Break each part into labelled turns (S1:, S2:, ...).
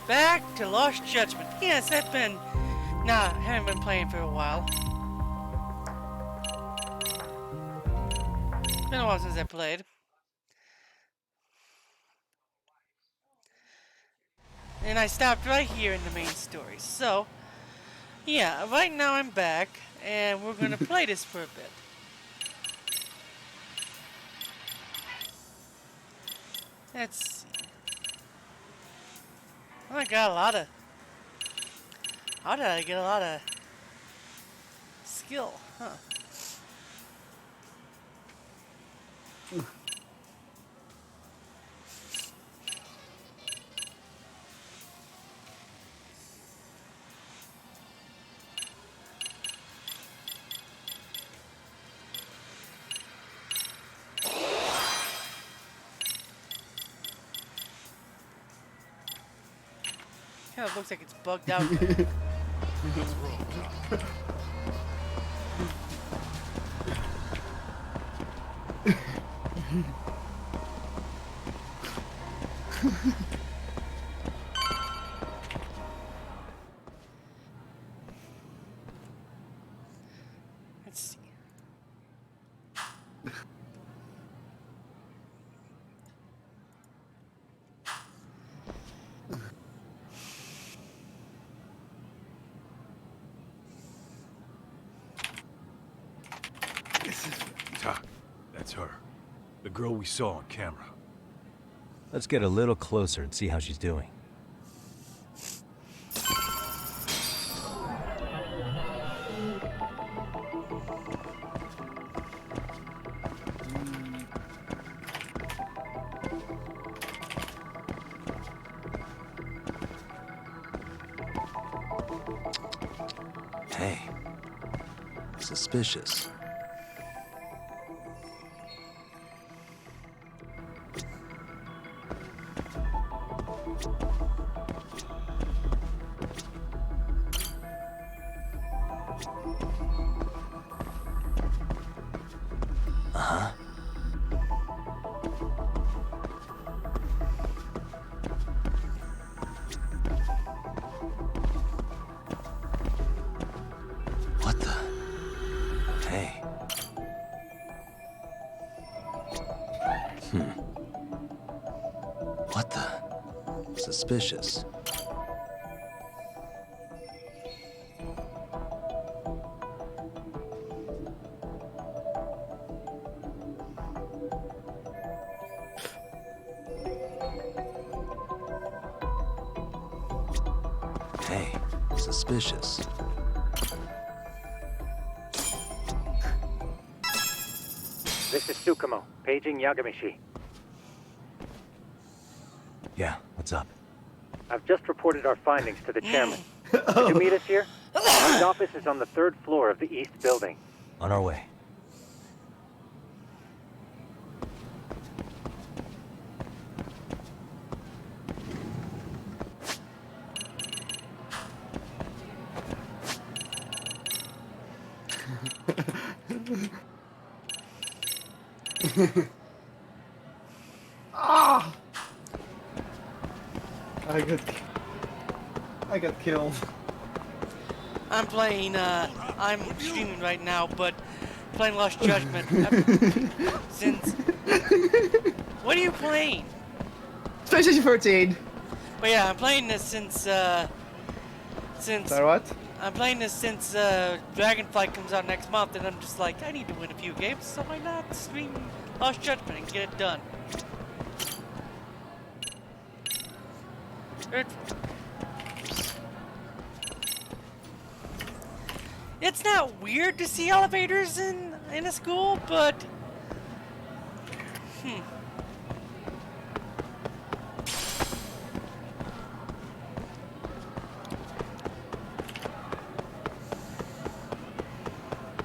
S1: Back to Lost Judgment. Yes, I've been... Nah, haven't been playing for a while. It's been a while since I played. And I stopped right here in the main story. So, yeah, right now I'm back, and we're gonna play this for a bit. Let's see. Oh, I got a lot of... How did I get a lot of skill? Huh. Kind of looks like it's bugged out though. Let's see.
S2: Tuck, that's her. The girl we saw on camera.
S3: Let's get a little closer and see how she's doing. Hey, suspicious. What the? Hey. What the? Suspicious. Hey, suspicious.
S4: This is Tsukumo, paging Yagamishi.
S3: Yeah, what's up?
S4: I've just reported our findings to the chairman. Did you meet us here? His office is on the 3rd floor of the east building.
S3: On our way.
S5: Ah! I got killed.
S1: I'm playing, I'm streaming right now, but playing Lost Judgment. Since... What are you playing?
S5: PlayStation 14.
S1: But yeah, I'm playing this since
S5: Sorry, what?
S1: I'm playing this since Dragonflight comes out next month, and I'm just like, I need to win a few games, so why not stream Lost Judgment and get it done? It's not weird to see elevators in a school, but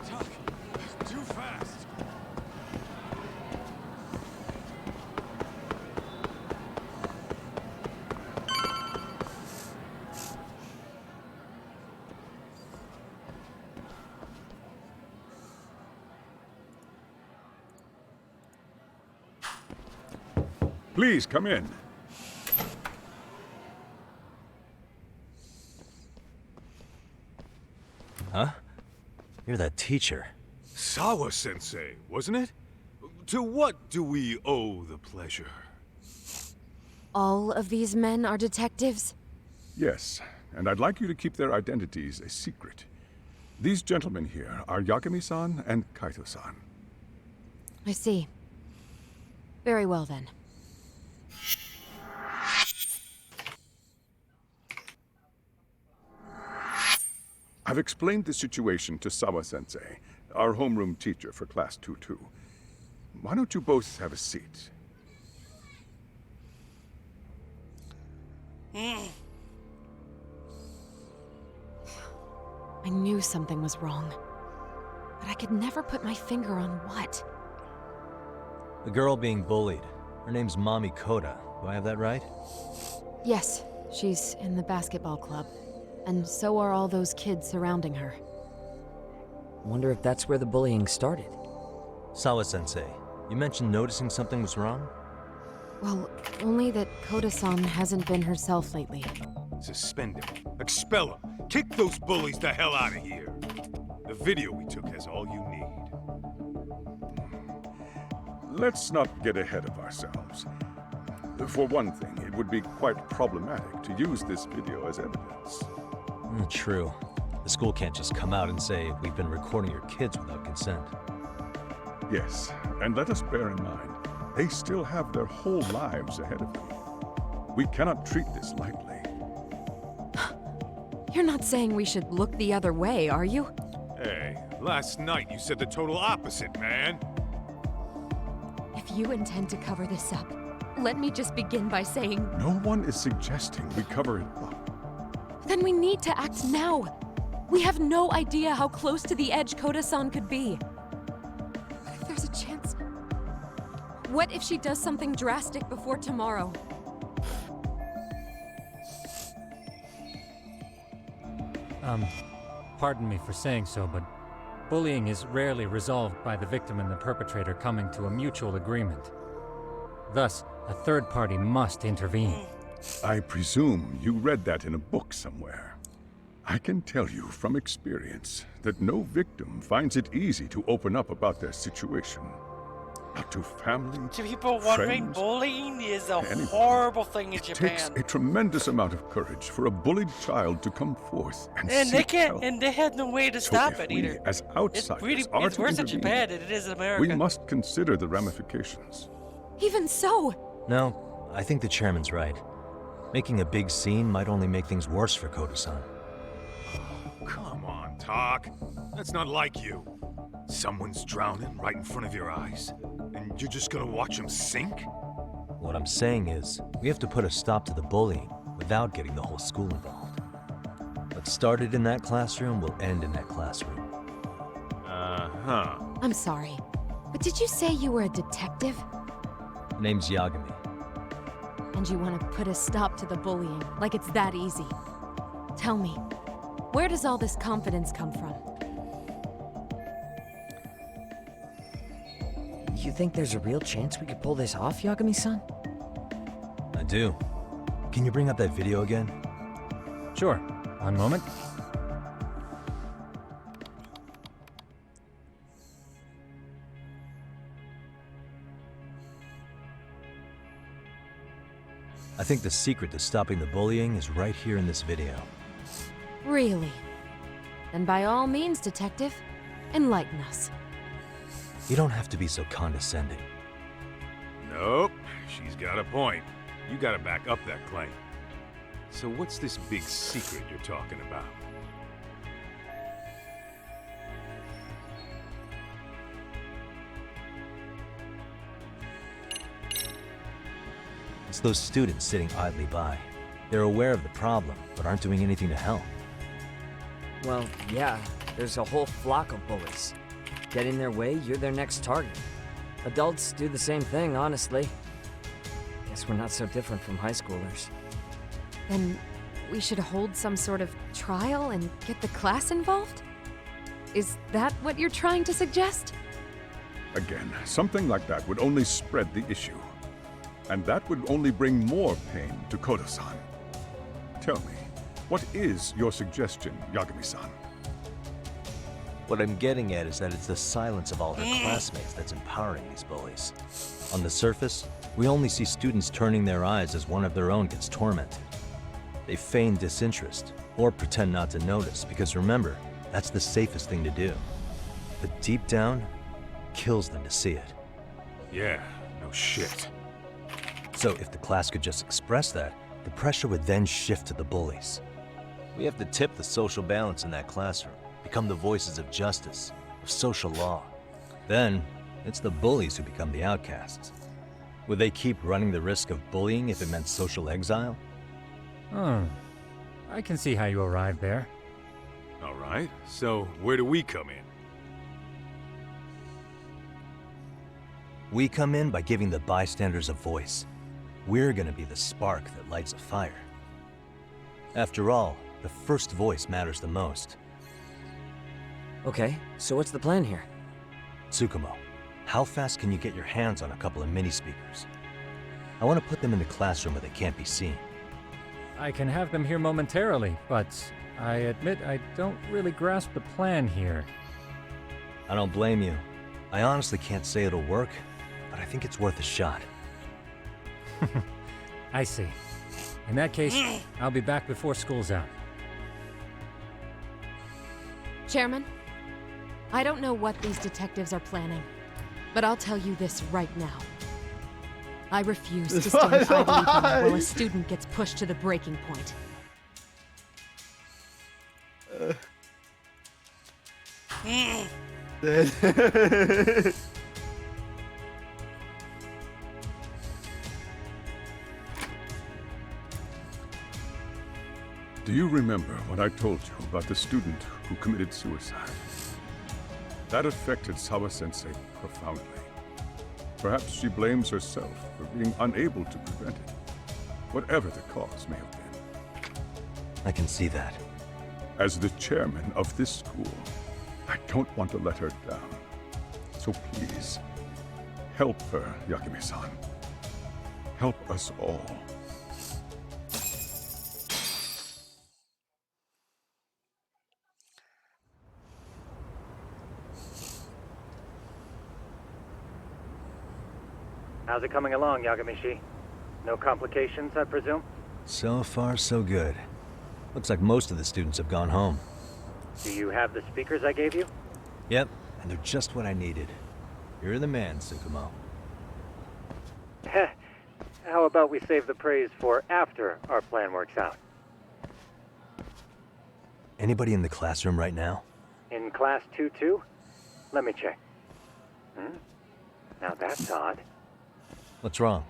S2: Tuck, too fast. Please come in.
S3: huh? You're that teacher.
S2: Sawa-sensei, wasn't it? To what do we owe the pleasure?
S6: All of these men are detectives?
S7: Yes, and I'd like you to keep their identities a secret. These gentlemen here are Yagami-san and Kaito-san.
S6: I see. Very well then.
S7: I've explained the situation to Sawa-sensei, our homeroom teacher for Class 2-2. Why don't you both have a seat?
S6: I knew something was wrong, but I could never put my finger on what.
S3: The girl being bullied. Her name's Mami Koda. Do I have that right?
S6: Yes, she's in the basketball club, and so are all those kids surrounding her.
S8: Wonder if that's where the bullying started.
S3: Sawa-sensei, you mentioned noticing something was wrong?
S6: Well, only that Koda-san hasn't been herself lately.
S2: Suspend him. Expel him. Kick those bullies the hell out of here. The video we took has all you need.
S7: Let's not get ahead of ourselves. For one thing, it would be quite problematic to use this video as evidence.
S3: True. The school can't just come out and say, we've been recording your kids without consent.
S7: Yes, and let us bear in mind, they still have their whole lives ahead of them. We cannot treat this lightly.
S6: You're not saying we should look the other way, are you?
S2: Hey, last night you said the total opposite, man.
S6: If you intend to cover this up, let me just begin by saying...
S7: No one is suggesting we cover it up.
S6: Then we need to act now. We have no idea how close to the edge Koda-san could be. What if there's a chance? What if she does something drastic before tomorrow?
S9: Pardon me for saying so, but bullying is rarely resolved by the victim and the perpetrator coming to a mutual agreement. Thus, a third party must intervene.
S7: I presume you read that in a book somewhere. I can tell you from experience that no victim finds it easy to open up about their situation. Not to family,
S1: To people wondering,
S7: friends,
S1: bullying is a
S7: anyone.
S1: horrible thing in
S7: It takes
S1: Japan.
S7: a tremendous amount of courage for a bullied child to come forth and
S1: And they
S7: seek
S1: can't,
S7: help.
S1: and they had no way to
S7: So
S1: stop
S7: if
S1: it
S7: we,
S1: either.
S7: as
S1: It's
S7: outsiders,
S1: really,
S7: are
S1: it's
S7: to
S1: worse in
S7: intervene,
S1: Japan than it is in America.
S7: we must consider the ramifications.
S6: Even so,
S3: No, I think the chairman's right. Making a big scene might only make things worse for Koda-san.
S2: Come on, Talk. That's not like you. Someone's drowning right in front of your eyes, and you're just gonna watch him sink?
S3: What I'm saying is, we have to put a stop to the bullying without getting the whole school involved. What started in that classroom will end in that classroom.
S2: Uh-huh.
S6: I'm sorry, but did you say you were a detective?
S3: Name's Yagami.
S6: And you want to put a stop to the bullying, like it's that easy. Tell me, where does all this confidence come from?
S8: You think there's a real chance we could pull this off, Yagami-san?
S3: I do. Can you bring up that video again?
S9: Sure. One moment.
S3: I think the secret to stopping the bullying is right here in this video.
S6: Really? Then by all means, detective, enlighten us.
S3: You don't have to be so condescending.
S2: Nope. She's got a point. You gotta back up that claim. So what's this big secret you're talking about?
S3: It's those students sitting idly by. They're aware of the problem, but aren't doing anything to help.
S8: Well, yeah, there's a whole flock of bullies. Get in their way, you're their next target. Adults do the same thing, honestly. Guess we're not so different from high schoolers.
S6: Then we should hold some sort of trial and get the class involved? Is that what you're trying to suggest?
S7: Again, something like that would only spread the issue. And that would only bring more pain to Koda-san. Tell me, what is your suggestion, Yagami-san?
S3: What I'm getting at is that it's the silence of all her classmates that's empowering these bullies. On the surface, we only see students turning their eyes as one of their own gets tormented. They feign disinterest, or pretend not to notice, because remember, that's the safest thing to do. But deep down, kills them to see it.
S2: Yeah, no shit.
S3: So if the class could just express that, the pressure would then shift to the bullies. We have to tip the social balance in that classroom, become the voices of justice, of social law. Then, it's the bullies who become the outcasts. Would they keep running the risk of bullying if it meant social exile?
S9: I can see how you arrived there.
S2: All right, so where do we come in?
S3: We come in by giving the bystanders a voice. We're gonna be the spark that lights a fire. After all, the first voice matters the most.
S8: Okay, so what's the plan here?
S3: Tsukumo, how fast can you get your hands on a couple of mini speakers? I want to put them in the classroom where they can't be seen.
S9: I can have them here momentarily, but I admit I don't really grasp the plan here.
S3: I don't blame you. I honestly can't say it'll work, but I think it's worth a shot.
S9: I see. In that case, I'll be back before school's out.
S6: Chairman, I don't know what these detectives are planning, but I'll tell you this right now. I refuse to stand idly by while a student gets pushed to the breaking point.
S7: Do you remember when I told you about the student who committed suicide? That affected Sawa-sensei profoundly. Perhaps she blames herself for being unable to prevent it, whatever the cause may have been.
S3: I can see that.
S7: As the chairman of this school, I don't want to let her down. So please, help her, Yakume-san. Help us all.
S4: How's it coming along, Yagamishi? No complications, I presume?
S3: So far, so good. Looks like most of the students have gone home.
S4: Do you have the speakers I gave you?
S3: Yep, and they're just what I needed. You're the man, Tsukumo.
S4: How about we save the praise for after our plan works out?
S3: Anybody in the classroom right now?
S4: In class 2-2? Let me check. Now that's odd.
S3: What's wrong?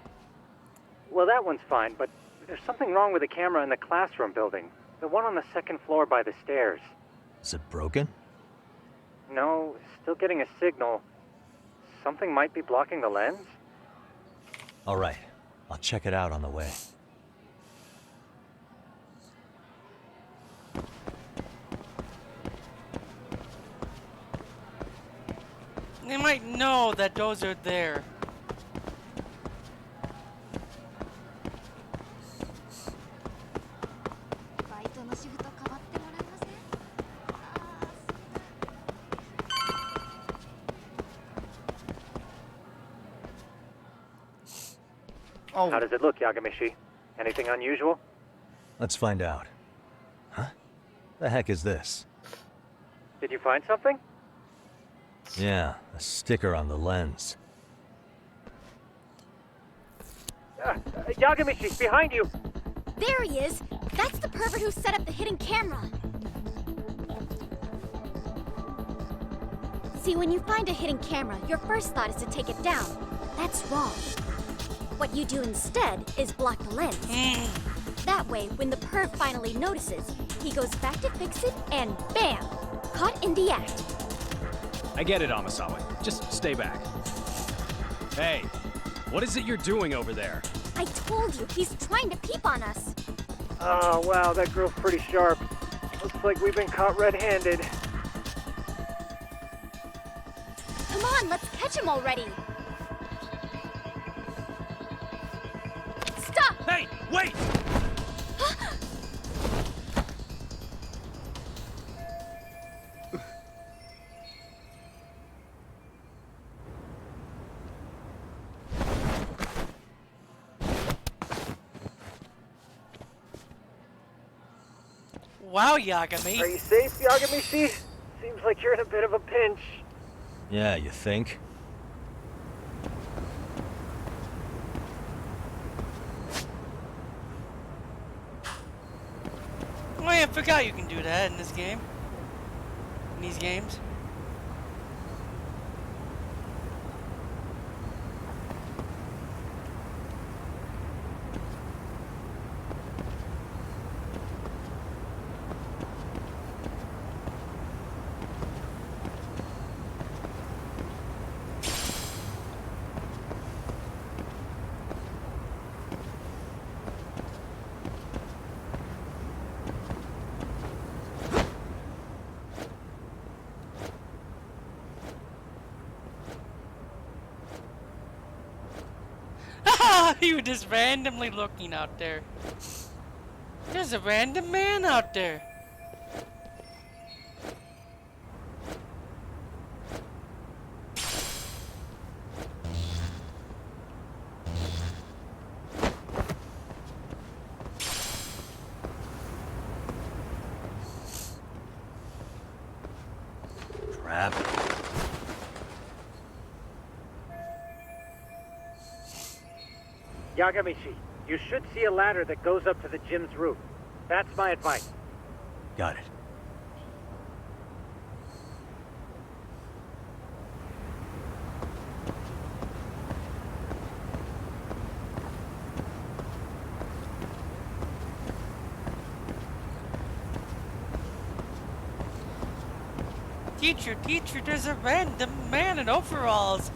S4: Well, that one's fine, but there's something wrong with the camera in the classroom building. The one on the second floor by the stairs.
S3: Is it broken?
S4: No, still getting a signal. Something might be blocking the lens?
S3: All right, I'll check it out on the way.
S1: They might know that those are there.
S5: Oh,
S4: How does it look, Yagamishi? Anything unusual?
S3: Let's find out. Huh? The heck is this?
S4: Did you find something?
S3: Yeah, a sticker on the lens.
S4: Yagamishi, behind you!
S10: There he is! That's the pervert who set up the hidden camera! See, when you find a hidden camera, your first thought is to take it down. That's wrong. What you do instead is block the lens. That way, when the perv finally notices, he goes back to fix it and bam! Caught in the act.
S11: I get it, Amasawa. Just stay back. Hey, what is it you're doing over there?
S10: I told you, he's trying to peep on us.
S4: Oh, wow, that girl's pretty sharp. Looks like we've been caught red-handed.
S10: Come on, let's catch him already. Stop!
S11: Hey, wait!
S1: Wow, Yagami.
S4: Are you safe, Yagami-shi? Seems like you're in a bit of a pinch.
S3: Yeah, you think?
S1: Oh yeah, I forgot you can do that in this game. In these games. You were just randomly looking out there. There's a random man out there.
S3: Crap.
S4: Yagami-shi, you should see a ladder that goes up to the gym's roof. That's my advice.
S3: Got it.
S1: Teacher, there's a random man in overalls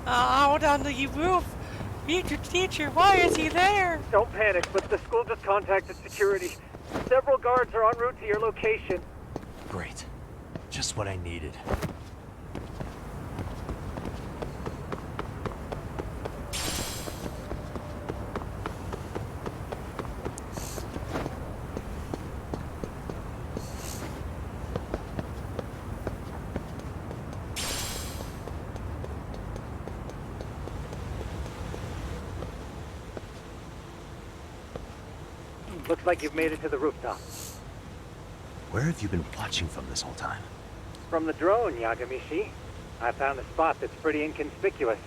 S1: out on the roof. Teacher, why is he there?
S4: Don't panic, but the school just contacted security. Several guards are en route to your location.
S3: Great. Just what I needed.
S4: Looks like you've made it to the rooftop.
S3: Where have you been watching from this whole time?
S4: From the drone, Yagami-shi. I found a spot that's pretty inconspicuous.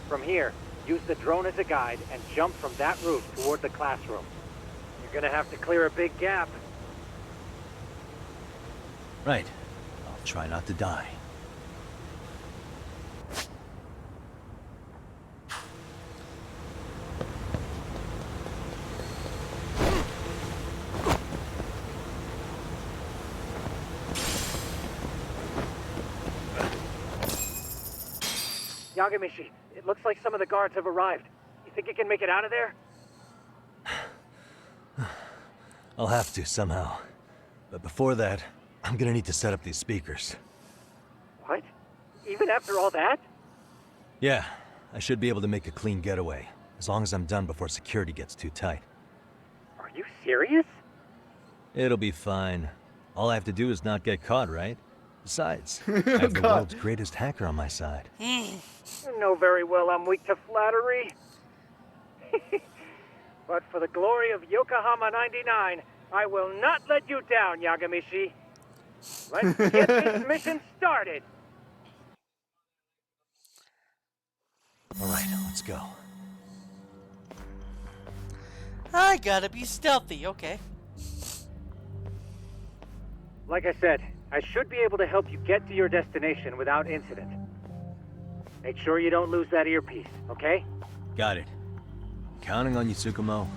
S4: From here, use the drone as a guide and jump from that roof toward the classroom. You're gonna have to clear a big gap.
S3: Right. I'll try not to die.
S4: Yagami-shi, it looks like some of the guards have arrived. You think you can make it out of there?
S3: I'll have to, somehow. But before that, I'm gonna need to set up these speakers.
S4: What? Even after all that?
S3: Yeah, I should be able to make a clean getaway, as long as I'm done before security gets too tight.
S4: Are you serious?
S3: It'll be fine. All I have to do is not get caught, right? Besides, I have the
S5: God.
S3: world's greatest hacker on my side.
S4: You know very well I'm weak to flattery. But for the glory of Yokohama 99, I will not let you down, Yagami-shi. Let's get this mission started.
S3: All right, let's go.
S1: I gotta be stealthy, okay.
S4: Like I said, I should be able to help you get to your destination without incident. Make sure you don't lose that earpiece, okay?
S3: Got it. Counting on you, Tsukumo.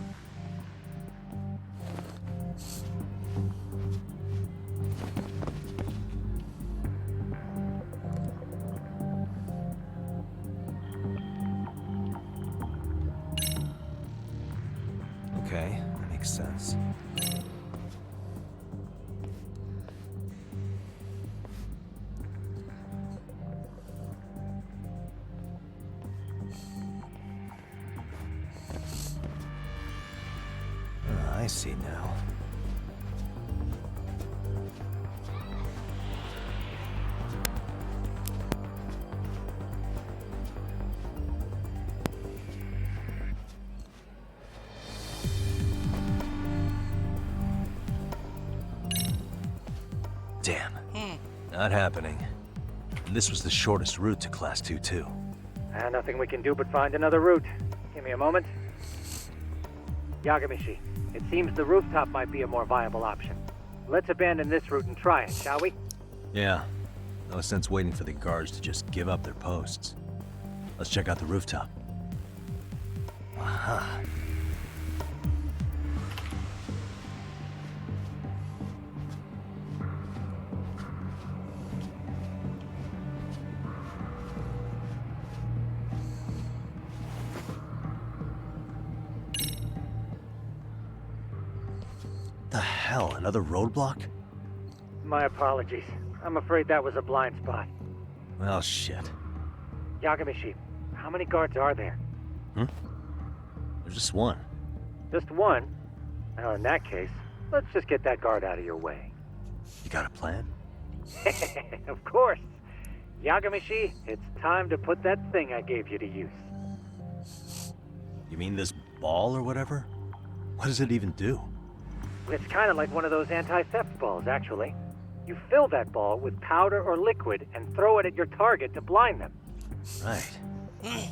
S3: Okay, that makes sense. I see now. Not happening. And this was the shortest route to Class 2, too.
S4: Nothing we can do but find another route. Give me a moment. Yagamishi, it seems the rooftop might be a more viable option. Let's abandon this route and try it, shall we?
S3: Yeah. No sense waiting for the guards to just give up their posts. Let's check out the rooftop. Aha. The hell, another roadblock?
S4: My apologies. I'm afraid that was a blind spot.
S3: Well, shit.
S4: Yagamishi, how many guards are there?
S3: There's just one.
S4: Just one? Well, in that case, let's just get that guard out of your way.
S3: You got a plan?
S4: Of course. Yagamishi, it's time to put that thing I gave you to use.
S3: You mean this ball or whatever? What does it even do?
S4: It's kind of like one of those anti-theft balls, actually. You fill that ball with powder or liquid and throw it at your target to blind them.
S3: Right.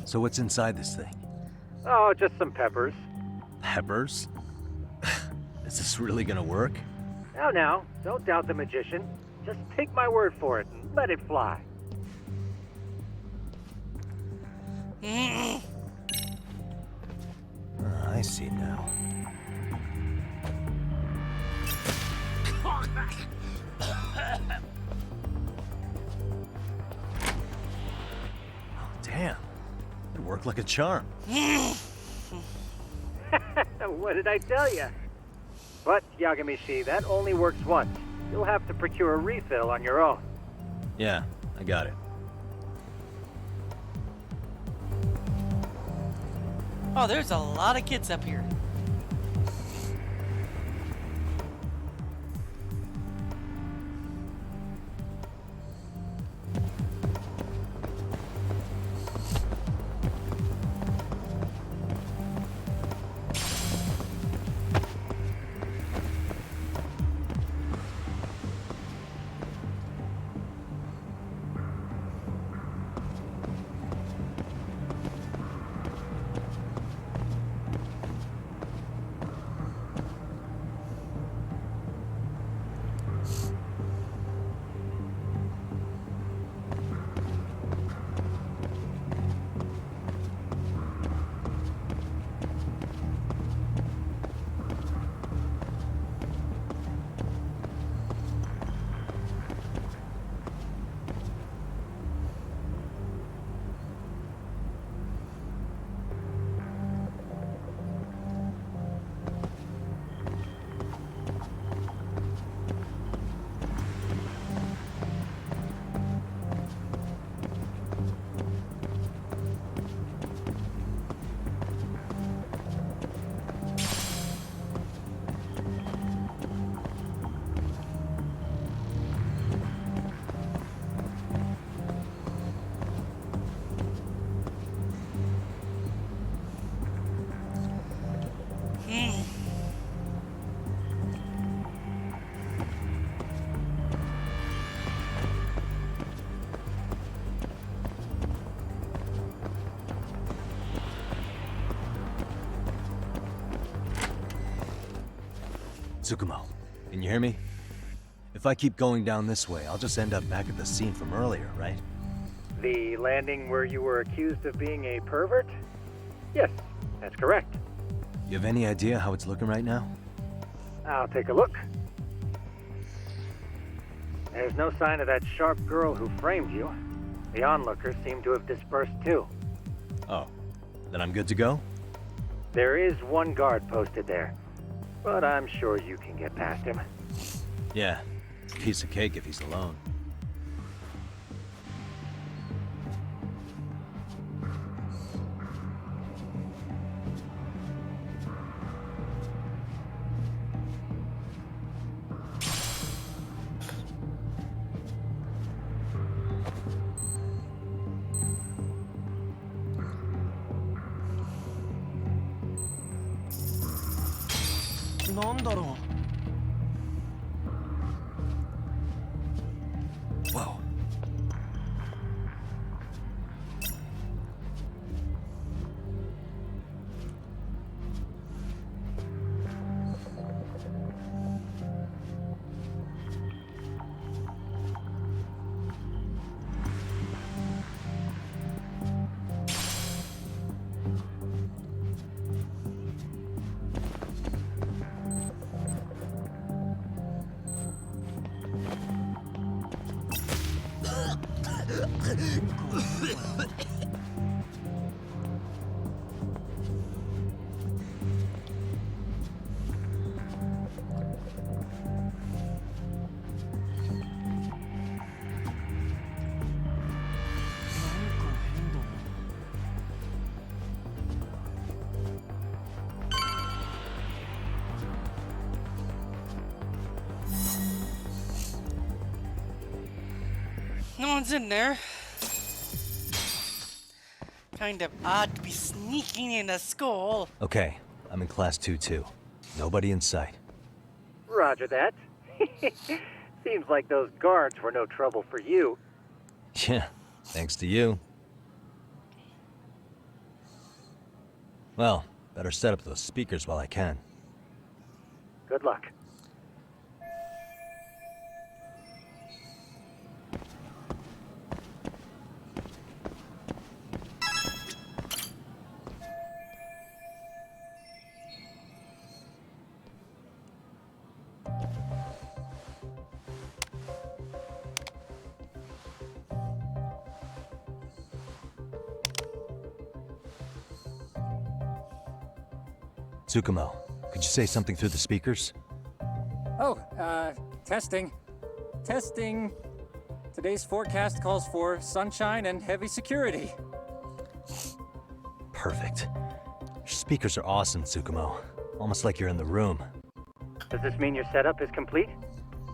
S3: So what's inside this thing?
S4: Oh, just some peppers.
S3: Peppers? Is this really gonna work?
S4: Now, don't doubt the magician. Just take my word for it and let it fly.
S3: I see now. Oh, damn. It worked like a charm.
S4: What did I tell you? But, Yagamishi, that only works once. You'll have to procure a refill on your own.
S3: Yeah, I got it.
S1: Oh, there's a lot of kids up here.
S3: Tsukumo, can you hear me? If I keep going down this way, I'll just end up back at the scene from earlier, right?
S4: The landing where you were accused of being a pervert? Yes, that's correct.
S3: You have any idea how it's looking right now?
S4: I'll take a look. There's no sign of that sharp girl who framed you. The onlookers seem to have dispersed too.
S3: Oh, then I'm good to go?
S4: There is one guard posted there, but I'm sure you can get past him.
S3: Yeah, it's a piece of cake if he's alone.
S1: one's in there. Kind of odd to be sneaking in a school.
S3: Okay, I'm in class 2-2. Nobody in sight.
S4: Roger that. Seems like those guards were no trouble for you.
S3: Yeah, thanks to you. Well, better set up those speakers while I can.
S4: Good luck.
S3: Tsukumo, could you say something through the speakers?
S9: Oh, testing. Testing. Today's forecast calls for sunshine and heavy security.
S3: Perfect. Your speakers are awesome, Tsukumo. Almost like you're in the room.
S4: Does this mean your setup is complete?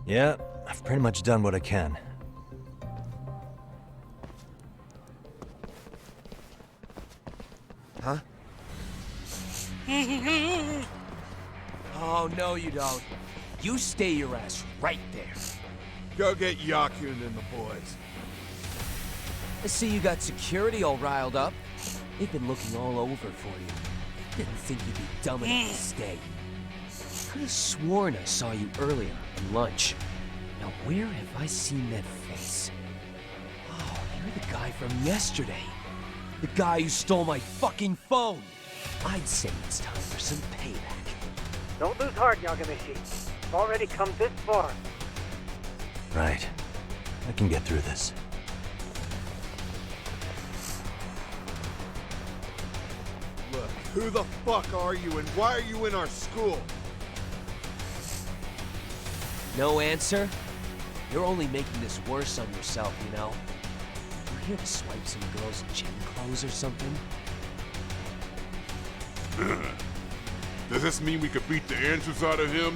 S3: Yeah, I've pretty much done what I can.
S12: Huh? Oh, no you don't. You stay your ass right there.
S13: Go get Yakun and the boys.
S12: I see you got security all riled up. They've been looking all over for you. Didn't think you'd be dumb enough to stay. Could have sworn I saw you earlier at lunch. Now where have I seen that face? Oh, you're the guy from yesterday. The guy who stole my fucking phone. I'd say it's time for some payback.
S4: Don't lose heart, Yagamishi. You've already come this far.
S3: Right. I can get through this.
S13: Look, who the fuck are you and why are you in our school?
S12: No answer? You're only making this worse on yourself, you know? You're here to swipe some girl's gym clothes or something?
S13: Does this mean we could beat the answers out of him?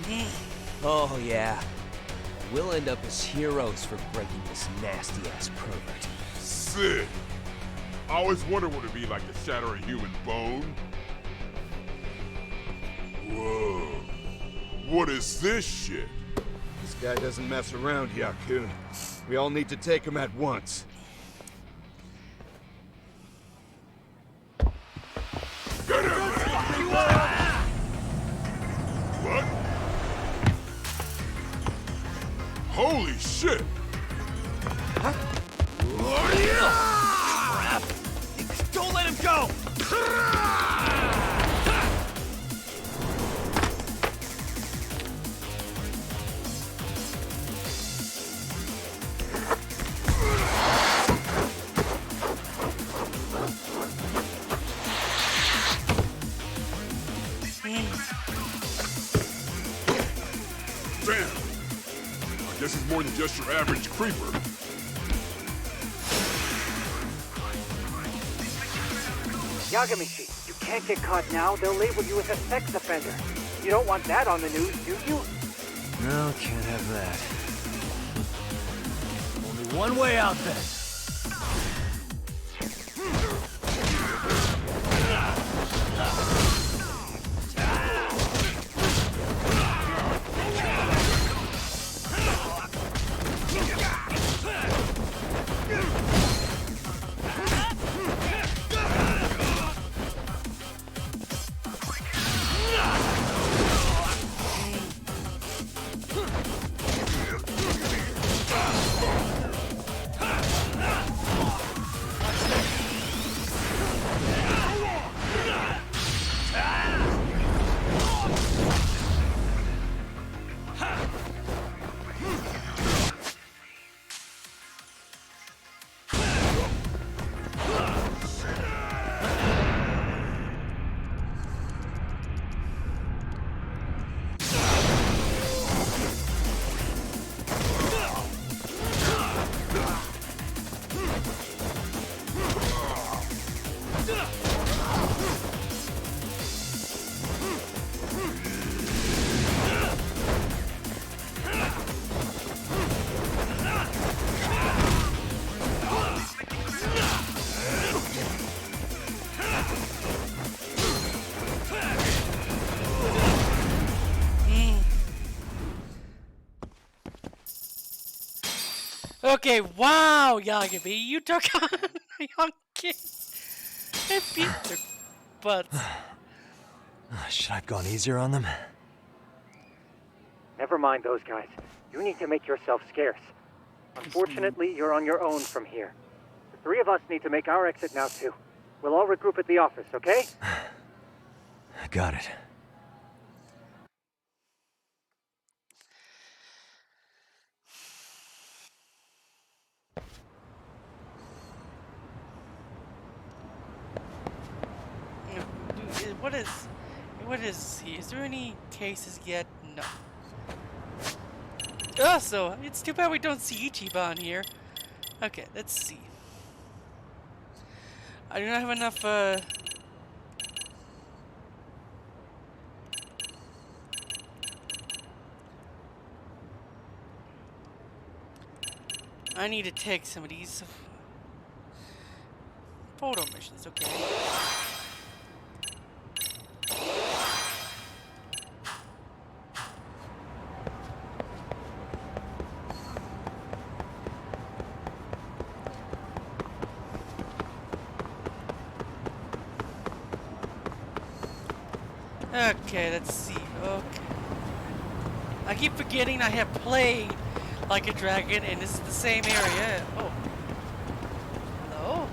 S12: Oh, yeah. We'll end up as heroes for breaking this nasty-ass pervert.
S13: Sick! I always wondered what it'd be like to shatter a human bone. Whoa. What is this shit? This guy doesn't mess around, Yakun. We all need to take him at once. Get him! What? Holy shit!
S12: Huh? Crap! Don't let him go!
S13: Damn! I guess he's more than just your average creeper.
S4: Yagamishi, you can't get caught now. They'll label you as a sex offender. You don't want that on the news, do you?
S3: No, can't have that.
S12: Only one way out then.
S1: Okay, wow, Yagabe, you took on a young kid and beat their butts.
S3: Should I have gone easier on them?
S4: Never mind those guys. You need to make yourself scarce. Unfortunately, you're on your own from here. The three of us need to make our exit now, too. We'll all regroup at the office, okay?
S3: Got it.
S1: What is he? Is there any cases yet? No. Also, it's too bad we don't see Ichiban here. Okay, let's see. I do not have enough, I need to take some of these photo missions, okay. Okay, let's see. Okay. I keep forgetting I have played Like a Dragon, and this is the same area. Oh. Hello?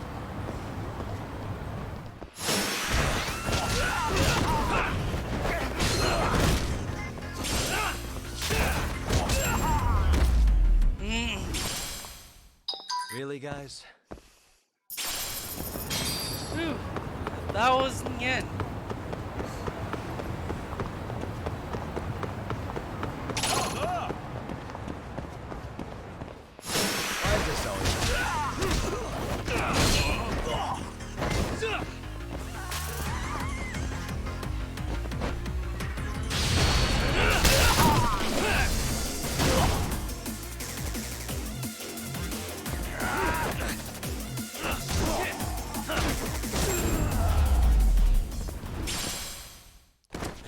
S3: Really, guys?
S1: Ooh, that was the end.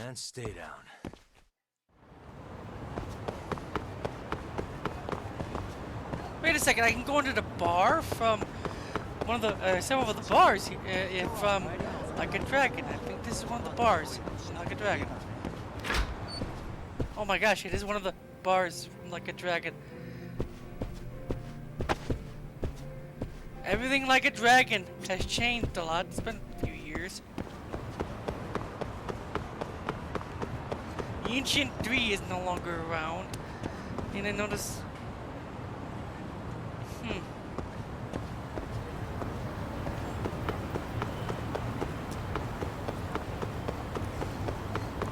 S3: And stay down.
S1: Wait a second, I can go into the bar from one of the, several of the bars from Like a Dragon. I think this is one of the bars from Like a Dragon. Oh my gosh, it is one of the bars from Like a Dragon. Everything Like a Dragon has changed a lot. It's been a few years. Ancient 3 is no longer around. And I notice...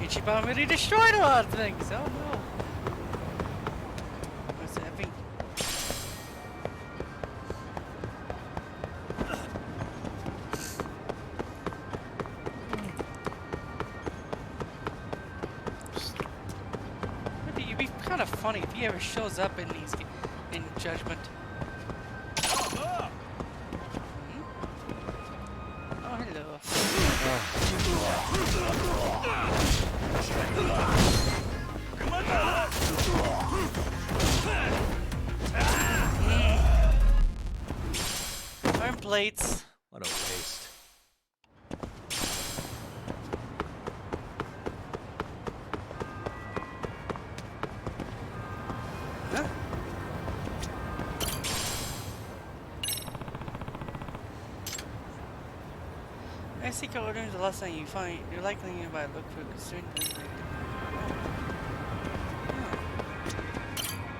S1: Ichiban really destroyed a lot of things. Oh no. What's happening? It'd be kind of funny if he ever shows up in these in Judgment. Oh, hello. Iron plates.
S3: What a waste.
S1: Huh? I see how ordering the last time you find you're likely nearby look for a concern.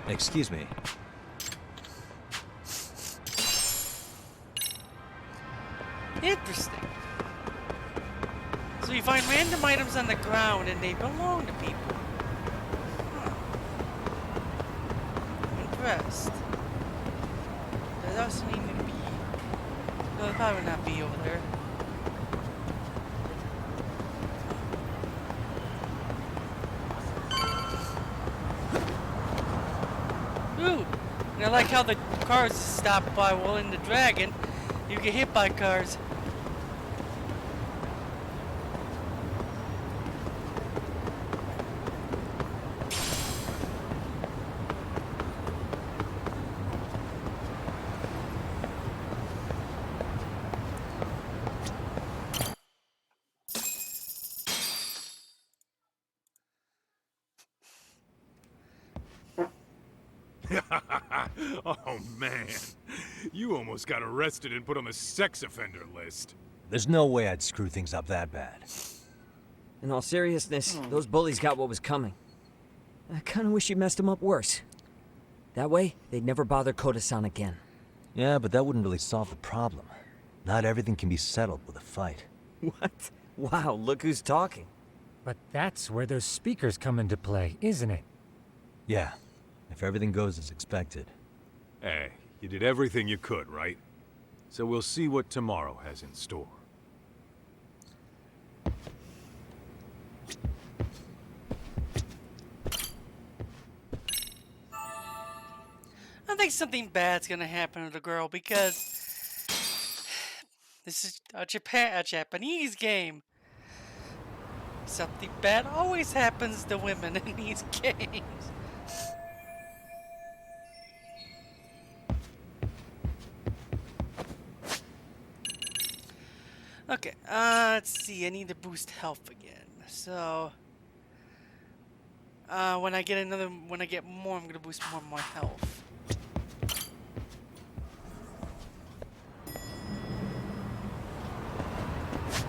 S3: Excuse me.
S1: Interesting. So you find random items on the ground and they belong to people. Huh. Impressed. Does also need to be... No, it'll probably not be over there. Ooh! And I like how the cars stop by while in the dragon. You get hit by cars.
S2: Oh, man. You almost got arrested and put on the sex offender list.
S3: There's no way I'd screw things up that bad.
S8: In all seriousness, those bullies got what was coming. I kinda wish you messed them up worse. That way, they'd never bother Koda-san again.
S3: Yeah, but that wouldn't really solve the problem. Not everything can be settled with a fight.
S8: What? Wow, look who's talking.
S9: But that's where those speakers come into play, isn't it?
S3: Yeah, if everything goes as expected.
S2: Hey, you did everything you could, right? So we'll see what tomorrow has in store.
S1: I think something bad's gonna happen to the girl because this is a Japanese game. Something bad always happens to women in these games. Okay, let's see. I need to boost health again. So, when I get more, I'm gonna boost more of my health.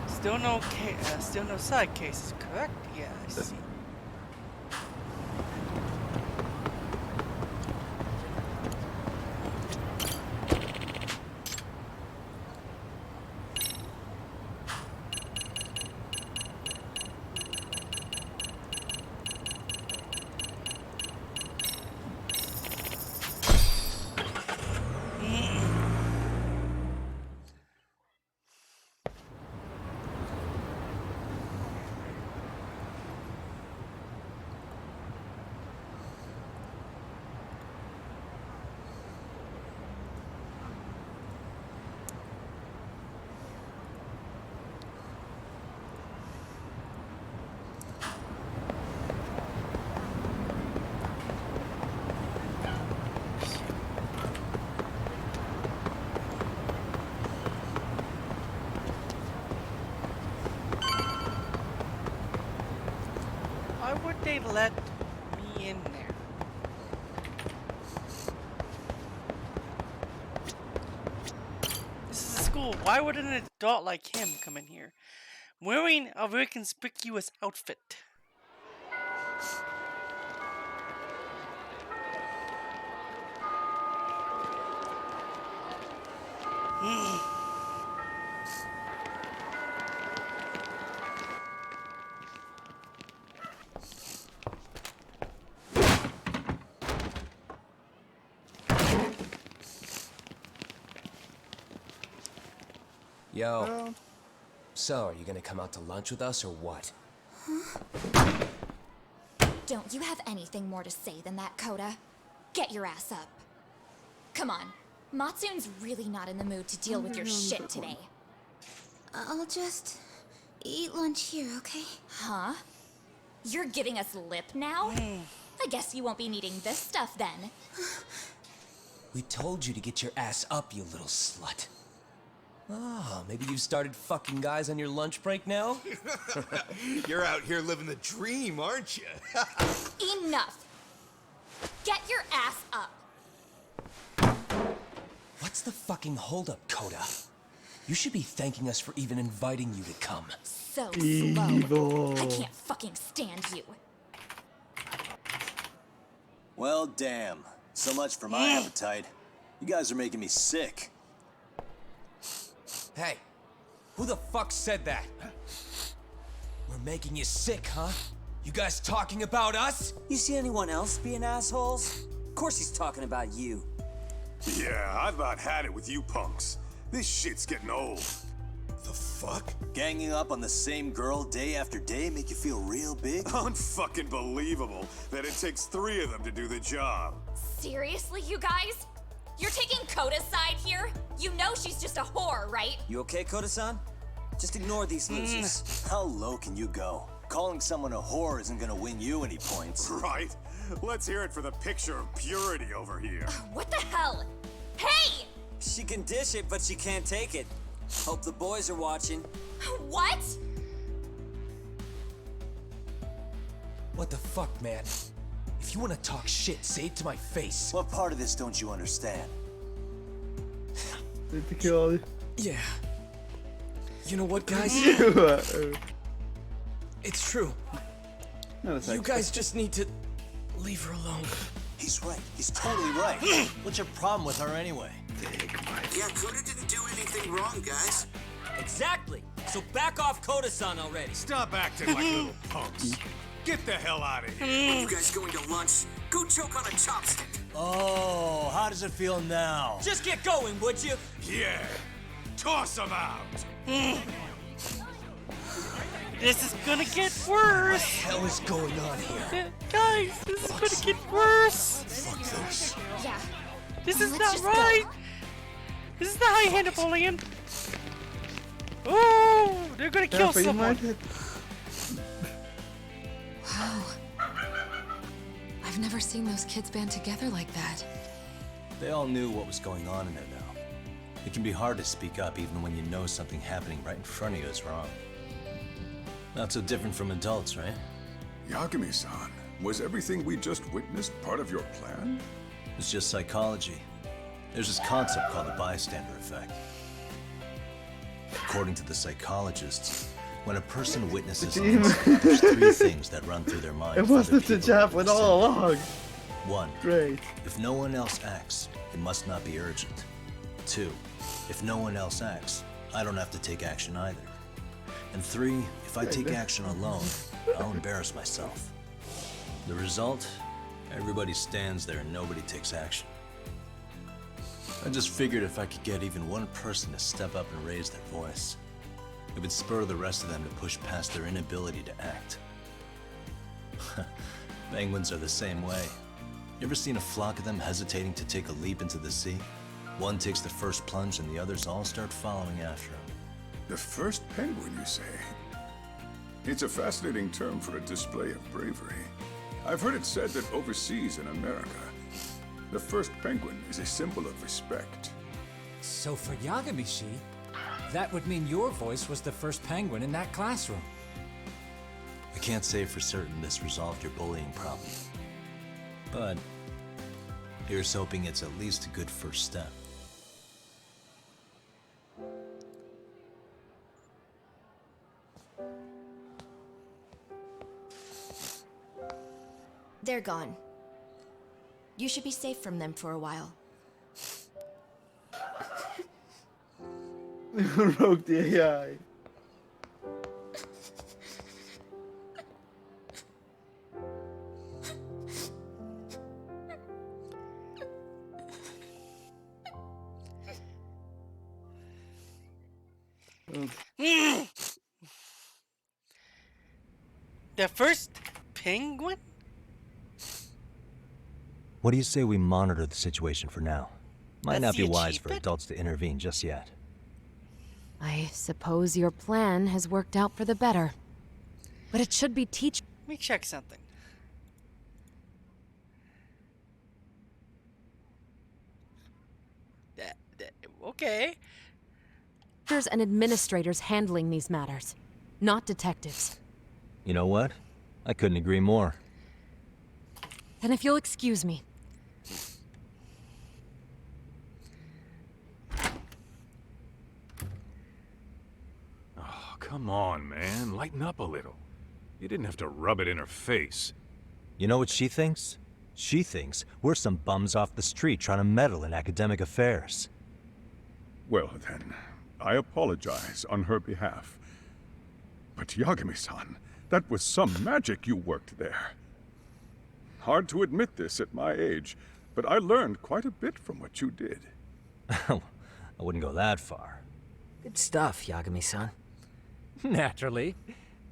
S1: Still no side cases, correct? Yeah, I see. Why would they let me in there? This is a school. Why would an adult like him come in here? Wearing a very conspicuous outfit.
S12: Yo. So, are you gonna come out to lunch with us or what?
S14: Don't you have anything more to say than that, Koda? Get your ass up. Come on. Matsune's really not in the mood to deal with your shit today.
S10: I'll just eat lunch here, okay?
S14: Huh? You're giving us lip now? I guess you won't be needing this stuff then.
S12: We told you to get your ass up, you little slut. Oh, maybe you've started fucking guys on your lunch break now?
S13: You're out here living the dream, aren't you?
S14: Enough! Get your ass up!
S12: What's the fucking holdup, Koda? You should be thanking us for even inviting you to come.
S14: So slow. I can't fucking stand you.
S3: Well, damn. So much for my appetite. You guys are making me sick.
S12: Hey, who the fuck said that? We're making you sick, huh? You guys talking about us?
S15: You see anyone else being assholes? Of course he's talking about you.
S2: Yeah, I've about had it with you punks. This shit's getting old.
S3: The fuck? Ganging up on the same girl day after day make you feel real big?
S2: Unfucking believable that it takes 3 of them to do the job.
S14: Seriously, you guys? You're taking Koda's side here? You know she's just a whore, right?
S15: You okay, Koda-san? Just ignore these losers.
S3: How low can you go? Calling someone a whore isn't gonna win you any points.
S2: Right? Let's hear it for the picture of purity over here.
S14: What the hell? Hey!
S15: She can dish it, but she can't take it. Hope the boys are watching.
S14: What?
S12: What the fuck, man? If you want to talk shit, say it to my face.
S15: What part of this don't you understand?
S12: Yeah. You know what, guys? It's true. You guys just need to leave her alone.
S15: He's right. He's totally right.
S3: What's your problem with her anyway?
S15: Yeah, Kuda didn't do anything wrong, guys.
S12: Exactly. So back off Koda-san already.
S2: Stop acting like little punks. Get the hell out of here.
S15: You guys going to lunch? Go choke on a chopstick.
S3: Oh, how does it feel now?
S12: Just get going, would you?
S2: Yeah. Toss him out.
S1: This is gonna get worse.
S12: What the hell is going on here?
S1: Guys, this is gonna get worse.
S12: Fuck this.
S14: Yeah.
S1: This is
S14: Let's
S1: not
S14: just
S1: right.
S14: go.
S1: This is the high-handed bullying. Oh, they're gonna kill someone.
S6: Wow. I've never seen those kids band together like that.
S3: They all knew what was going on in there now. It can be hard to speak up even when you know something happening right in front of you is wrong. Not so different from adults, right?
S7: Yagami-san, was everything we just witnessed part of your plan?
S3: It's just psychology. There's this concept called the bystander effect. According to the psychologists, when a person witnesses an incident, there's three things that run through their mind.
S5: It wasn't to happen all along.
S3: One,
S5: Great.
S3: if no one else acts, it must not be urgent. Two, if no one else acts, I don't have to take action either. And three, if I take action alone, I'll embarrass myself. The result? Everybody stands there and nobody takes action. I just figured if I could get even one person to step up and raise their voice, it would spur the rest of them to push past their inability to act. Penguins are the same way. You ever seen a flock of them hesitating to take a leap into the sea? One takes the first plunge and the others all start following after him.
S7: The first penguin, you say? It's a fascinating term for a display of bravery. I've heard it said that overseas in America, the first penguin is a symbol of respect.
S9: So for Yagami-shi, that would mean your voice was the first penguin in that classroom.
S3: I can't say for certain this resolved your bullying problem. But here's hoping it's at least a good first step.
S16: They're gone. You should be safe from them for a while.
S5: Broke the AI.
S1: The first penguin?
S3: What do you say we monitor the situation for now? Might not
S1: That's
S3: be
S1: the
S3: wise for
S1: achievement?
S3: adults to intervene just yet.
S6: I suppose your plan has worked out for the better. But it should be
S1: Let me check something. Okay.
S6: teachers and administrators handling these matters, not detectives.
S3: You know what? I couldn't agree more.
S6: Then if you'll excuse me.
S2: Oh, come on, man. Lighten up a little. You didn't have to rub it in her face.
S3: You know what she thinks? She thinks we're some bums off the street trying to meddle in academic affairs.
S7: Well then, I apologize on her behalf. But Yagami-san, that was some magic you worked there. Hard to admit this at my age, but I learned quite a bit from what you did.
S3: I wouldn't go that far.
S8: Good stuff, Yagami-san.
S9: Naturally.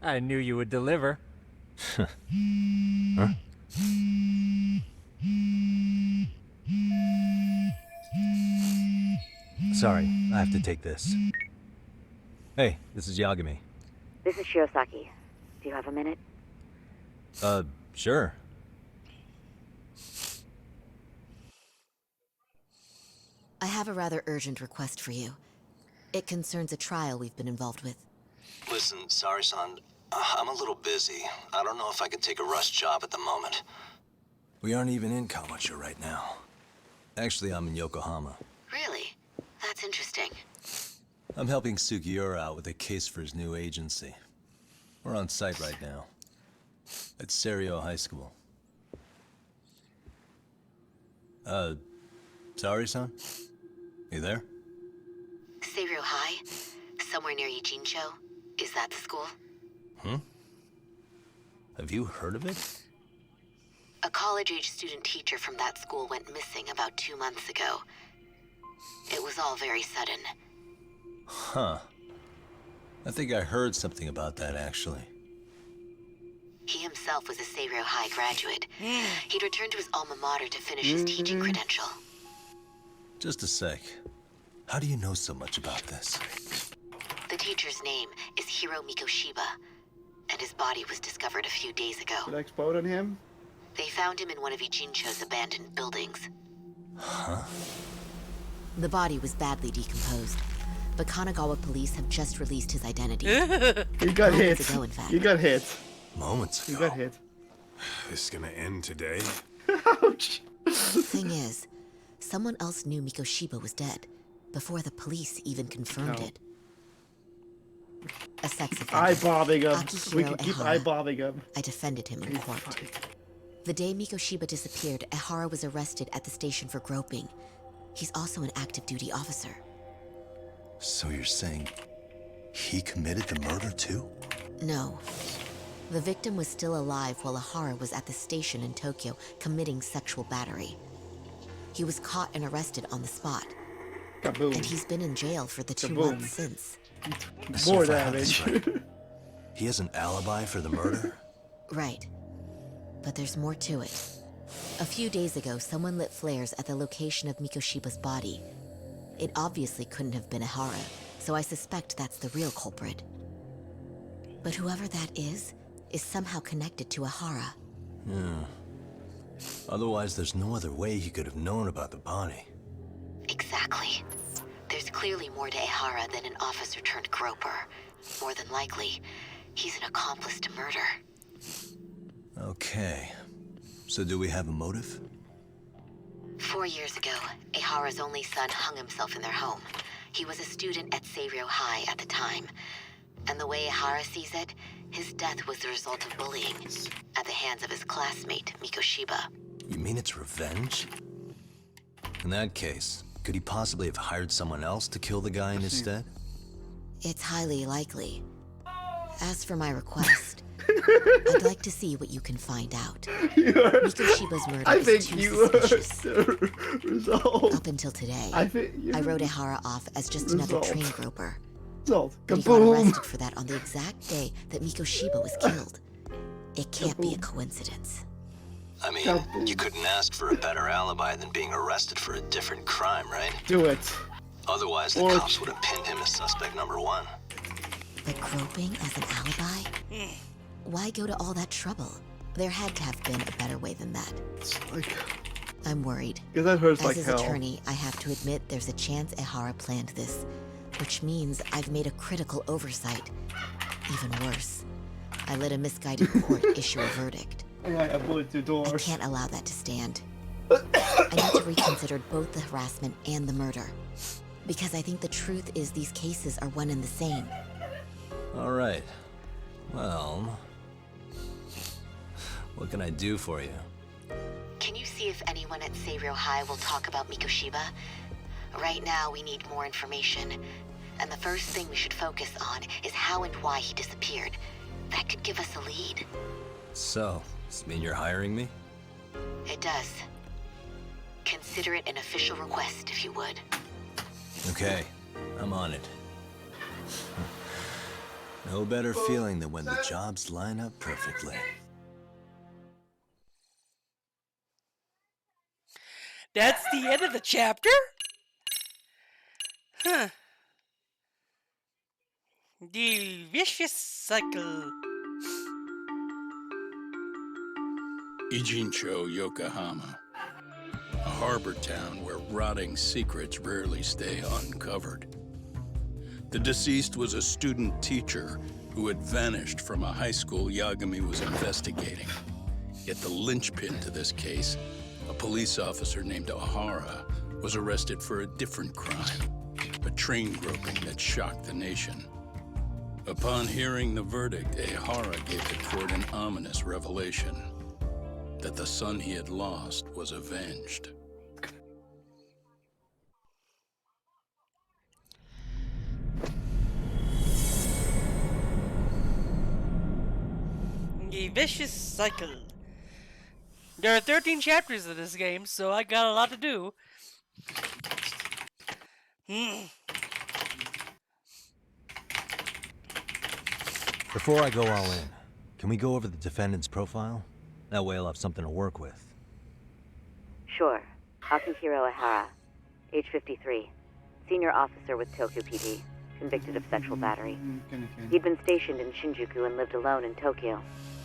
S9: I knew you would deliver.
S3: Huh? Sorry, I have to take this. Hey, this is Yagami.
S17: This is Shiosaki. Do you have a minute?
S3: Sure.
S17: I have a rather urgent request for you. It concerns a trial we've been involved with.
S3: Listen, sorry, son. I'm a little busy. I don't know if I can take a rush job at the moment. We aren't even in Kawacha right now. Actually, I'm in Yokohama.
S17: Really? That's interesting.
S3: I'm helping Sugiura out with a case for his new agency. We're on site right now. At Serio High School. Saori-san? You there?
S17: Serio High? Somewhere near Ijincho? Is that the school?
S3: Have you heard of it?
S17: A college-age student teacher from that school went missing about 2 months ago. It was all very sudden.
S3: Huh. I think I heard something about that, actually.
S17: He himself was a Serio High graduate. He'd returned to his alma mater to finish his teaching credential.
S3: Just a sec. How do you know so much about this?
S17: The teacher's name is Hiro Mikoshiba, and his body was discovered a few days ago.
S5: Should I explode on him?
S17: They found him in one of Ijincho's abandoned buildings.
S3: Huh?
S17: The body was badly decomposed, but Kanagawa police have just released his identity.
S5: He got hit.
S17: Moments ago, in fact.
S5: He got hit.
S3: Moments ago.
S5: He got hit.
S2: This is gonna end today.
S5: Ouch.
S17: Thing is, someone else knew Mikoshiba was dead before the police even confirmed it. A sex offender.
S5: Eye-bobbing him.
S17: Akihiro
S5: We can keep
S17: Ehara.
S5: eye-bobbing him.
S17: I defended him in court. The day Mikoshiba disappeared, Ehara was arrested at the station for groping. He's also an active duty officer.
S3: So you're saying he committed the murder too?
S17: No. The victim was still alive while Ehara was at the station in Tokyo committing sexual battery. He was caught and arrested on the spot.
S5: Kaboom.
S17: And he's been in jail for the 2
S5: Kaboom.
S17: months since.
S3: So
S5: More
S3: if I have this
S5: damage.
S3: right, he has an alibi for the murder?
S17: Right. But there's more to it. A few days ago, someone lit flares at the location of Mikoshiba's body. It obviously couldn't have been Ehara, so I suspect that's the real culprit. But whoever that is somehow connected to Ehara.
S3: Yeah. Otherwise, there's no other way he could have known about the body.
S17: Exactly. There's clearly more to Ehara than an officer turned groper. More than likely, he's an accomplice to murder.
S3: Okay. So do we have a motive?
S17: 4 years ago, Ehara's only son hung himself in their home. He was a student at Serio High at the time. And the way Ehara sees it, his death was the result of bullying at the hands of his classmate, Mikoshiba.
S3: You mean it's revenge? In that case, could he possibly have hired someone else to kill the guy in his stead?
S17: It's highly likely. As for my request, I'd like to see what you can find out. Mikoshiba's murder
S5: I
S17: is
S5: think
S17: too
S5: you
S17: suspicious.
S5: result.
S17: Up until today,
S5: I think
S17: I wrote Ehara off as just another
S5: Result.
S17: train groper.
S5: Result.
S17: But he got
S5: Kaboom.
S17: arrested for that on the exact day that Mikoshiba was killed. It can't be a coincidence.
S3: I mean, you couldn't ask for a better alibi than being arrested for a different crime, right?
S5: Do it.
S3: Otherwise, the
S5: Or-
S3: cops would have pinned him as suspect number 1.
S17: But groping as an alibi? Why go to all that trouble? There had to have been a better way than that. I'm worried.
S5: Because that hurts
S17: As
S5: like
S17: his
S5: hell.
S17: attorney, I have to admit there's a chance Ehara planned this, which means I've made a critical oversight. Even worse, I let a misguided court issue a verdict.
S5: I bullet through doors.
S17: I can't allow that to stand. I need to reconsider both the harassment and the murder. Because I think the truth is these cases are one and the same.
S3: All right. Well, what can I do for you?
S17: Can you see if anyone at Serio High will talk about Mikoshiba? Right now, we need more information. And the first thing we should focus on is how and why he disappeared. That could give us a lead.
S3: So, does this mean you're hiring me?
S17: It does. Consider it an official request, if you would.
S3: Okay, I'm on it. No better feeling than when the jobs line up perfectly.
S1: That's the end of the chapter? Huh. The vicious cycle.
S18: Ijincho, Yokohama. A harbor town where rotting secrets rarely stay uncovered. The deceased was a student teacher who had vanished from a high school Yagami was investigating. Yet the linchpin to this case, a police officer named O'Hara, was arrested for a different crime, a train groping that shocked the nation. Upon hearing the verdict, O'Hara gave the court an ominous revelation, that the son he had lost was avenged.
S1: A vicious cycle. There are 13 chapters of this game, so I got a lot to do.
S3: Before I go all in, can we go over the defendant's profile? That way I'll have something to work with.
S19: Sure. Akihiro Ihara, age 53, senior officer with Tokyo PD, convicted of sexual battery. He'd been stationed in Shinjuku and lived alone in Tokyo.